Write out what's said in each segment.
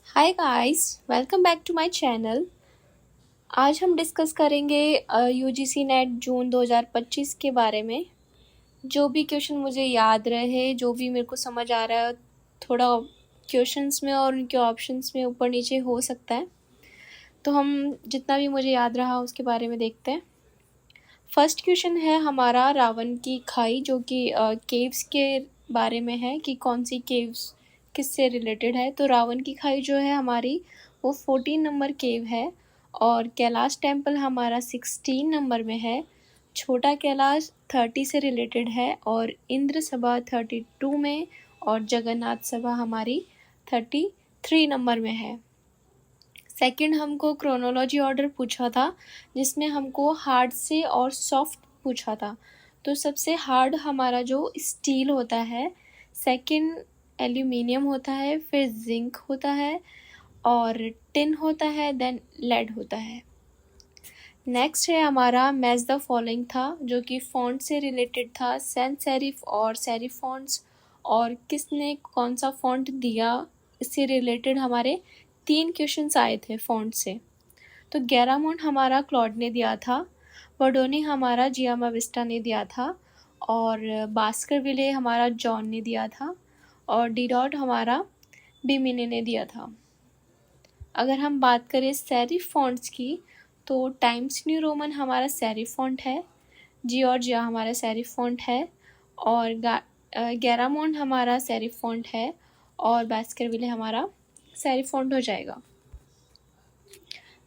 Hi guys, welcome back to my channel. आज हम discuss करेंगे यूजीसी नेट जून 2025 के बारे में। जो भी क्वेश्चन मुझे याद रहे, जो भी मेरे को समझ आ रहा है, थोड़ा क्वेश्चंस में और उनके ऑप्शंस में ऊपर नीचे हो सकता है, तो हम जितना भी मुझे याद रहा उसके बारे में देखते हैं। फर्स्ट क्वेश्चन है हमारा रावण की खाई, जो कि केव्स के बारे में है कि कौन सी केव्स किससे रिलेटेड है। तो रावण की खाई जो है हमारी, वो 14 नंबर केव है। और कैलाश टेम्पल हमारा 16 नंबर में है। छोटा कैलाश 30 से रिलेटेड है और इंद्र सभा 32 में, और जगन्नाथ सभा हमारी 33 नंबर में है। सेकंड हमको क्रोनोलॉजी ऑर्डर पूछा था, जिसमें हमको हार्ड से और सॉफ्ट पूछा था। तो सबसे हार्ड हमारा जो स्टील होता है, सेकंड एल्यूमिनियम होता है, फिर जिंक होता है और टिन होता है, देन लेड होता है। नेक्स्ट है हमारा मैच द फॉलोइंग था, जो कि फॉन्ट से रिलेटेड था, सैंस सेरिफ और सेरिफ फॉन्ट्स, और किसने कौन सा फॉन्ट दिया, इससे रिलेटेड हमारे 3 क्वेश्चंस आए थे फॉन्ट से। तो गैरामोंट हमारा क्लॉड ने दिया था, वर्डोनी हमारा जियामा विस्टा ने दिया था, और बास्करविले हमारा जॉन ने दिया था, और डी डॉट हमारा बिमिने ने दिया था। अगर हम बात करें सेरिफ फॉन्ट्स की, तो टाइम्स न्यू रोमन हमारा सेरिफ फॉन्ट है, जियोर्जिया हमारा सेरिफ फॉन्ट है, और गैरामोंट हमारा सेरिफ फॉन्ट है, और बास्करविले हमारा सेरिफ फॉन्ट हो जाएगा।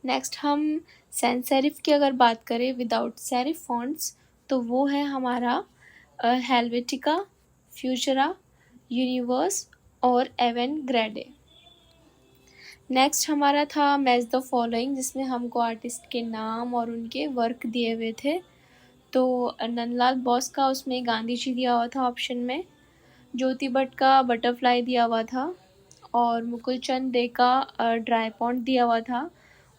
नेक्स्ट हम सैंस सेरिफ की अगर बात करें विदाउट सेरिफ फॉन्ट्स, तो वो है हमारा हेल्वेटिका, फ्यूचरा, यूनिवर्स और एवन ग्रेडे। नेक्स्ट हमारा था मैच द फॉलोइंग, जिसमें हमको आर्टिस्ट के नाम और उनके वर्क दिए हुए थे। तो नंदलाल बोस का उसमें गांधी जी दिया हुआ था ऑप्शन में, ज्योति भट्ट का बटरफ्लाई दिया हुआ था, और मुकुल चंद डे का ड्राई पॉन्ड दिया हुआ था,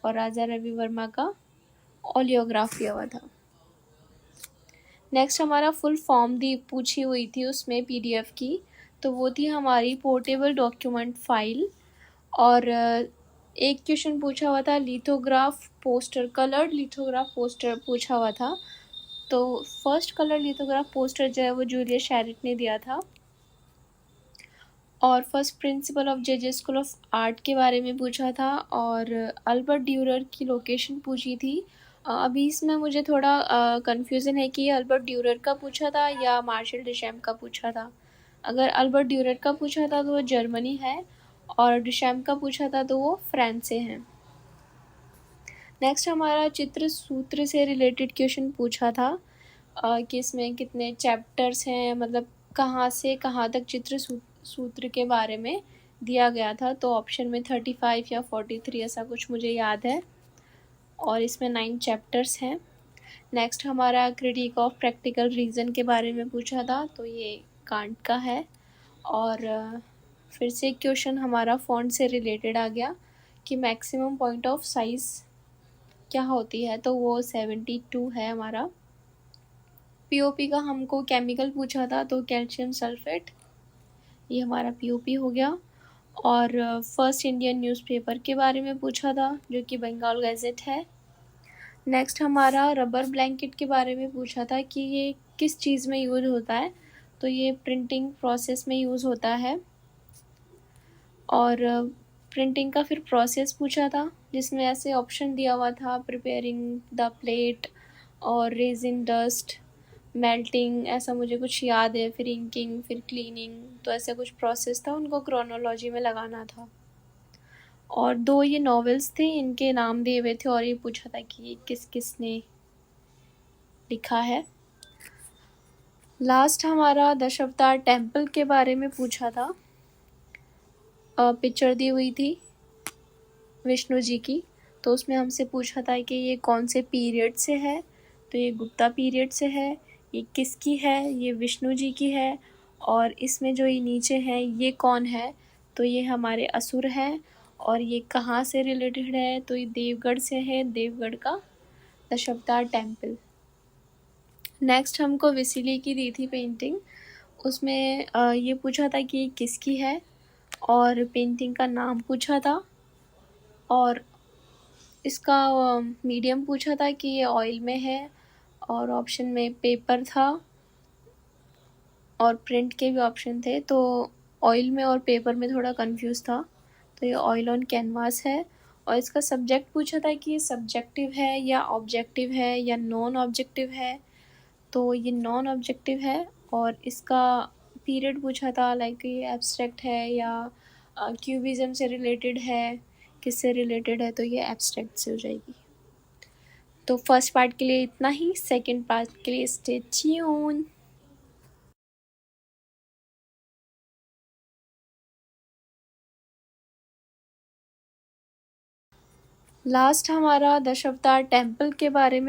और राजा रवि वर्मा का ओलियोग्राफ दिया हुआ था। नेक्स्ट हमारा फुल फॉर्म दी पूछी हुई थी उसमें पीडीएफ की, तो वो थी हमारी पोर्टेबल डॉक्यूमेंट फाइल। और एक क्वेश्चन पूछा हुआ था lithograph poster, coloured lithograph poster पूछा हुआ था। तो फर्स्ट कलर लिथोग्राफ पोस्टर जो है वो जूलियस शैरिट ने दिया था। और first principle of JJ school of art के बारे में पूछा था, और अल्बर्ट ड्यूरर की लोकेशन पूछी थी। अभी इसमें मुझे थोड़ा कन्फ्यूज़न है कि अल्बर्ट ड्यूरर का पूछा था या मार्शल डिशैम का पूछा था। अगर अल्बर्ट ड्यूरर का पूछा था तो वो जर्मनी है, और डिशैम का पूछा था तो वो फ्रांस से हैं। नेक्स्ट हमारा चित्र सूत्र से रिलेटेड क्वेश्चन पूछा था कि इसमें कितने चैप्टर्स हैं, मतलब कहाँ से कहाँ तक चित्र सूत्र के बारे में दिया गया था। तो ऑप्शन में 35 या 43 ऐसा कुछ मुझे याद है, और इसमें 9 चैप्टर्स हैं। नेक्स्ट हमारा क्रिटिक ऑफ प्रैक्टिकल रीज़न के बारे में पूछा था, तो ये कांट का है। और फिर से क्वेश्चन हमारा फॉन्ट से रिलेटेड आ गया कि मैक्सिमम पॉइंट ऑफ साइज़ क्या होती है, तो वो 72 है हमारा। पीओपी का हमको केमिकल पूछा था, तो कैल्शियम सल्फेट, ये हमारा पीओपी हो गया। और फर्स्ट इंडियन न्यूज़पेपर के बारे में पूछा था, जो कि बंगाल गैजेट है। नेक्स्ट हमारा रबर ब्लैंकेट के बारे में पूछा था कि ये किस चीज़ में यूज़ होता है, तो ये प्रिंटिंग प्रोसेस में यूज़ होता है। और प्रिंटिंग का फिर प्रोसेस पूछा था, जिसमें ऐसे ऑप्शन दिया हुआ था प्रिपेयरिंग द प्लेट और रेजिन डस्ट, मेल्टिंग, ऐसा मुझे कुछ याद है, फिर इंकिंग, फिर क्लीनिंग। तो ऐसा कुछ प्रोसेस था, उनको क्रोनोलॉजी में लगाना था। और 2 ये नॉवेल्स थे, इनके नाम दिए हुए थे, और ये पूछा था कि ये किस किसने लिखा है। लास्ट हमारा दशावतार टेम्पल के बारे में पूछा था। पिक्चर दी हुई थी विष्णु जी की, तो उसमें हमसे पूछा था कि ये कौन से पीरियड से है, तो ये गुप्ता पीरियड से है। ये किसकी है, ये विष्णु जी की है। और इसमें जो ये नीचे है ये कौन है, तो ये हमारे असुर हैं। और ये कहाँ से रिलेटेड है, तो ये देवगढ़ से है, देवगढ़ का दशावतार टेम्पल। नेक्स्ट हमको विसिली की दी थी पेंटिंग, उसमें ये पूछा था कि ये किसकी है, और पेंटिंग का नाम पूछा था और इसका मीडियम पूछा था कि ये ऑयल में है, और ऑप्शन में पेपर था और प्रिंट के भी ऑप्शन थे। तो ऑयल में और पेपर में थोड़ा कंफ्यूज था, तो ये ऑयल ऑन कैनवास है। और इसका सब्जेक्ट पूछा था कि ये सब्जेक्टिव है या ऑब्जेक्टिव है या नॉन ऑब्जेक्टिव है, तो ये नॉन ऑब्जेक्टिव है। और इसका पीरियड पूछा था, लाइक ये एब्स्ट्रैक्ट है या क्यूबिज्म से रिलेटेड है, किससे रिलेटेड है, तो ये एब्स्ट्रैक्ट से हो जाएगी। तो फर्स्ट पार्ट के लिए इतना ही, सेकंड पार्ट के लिए स्टे ट्यून। लास्ट हमारा दशावतार टेम्पल के बारे में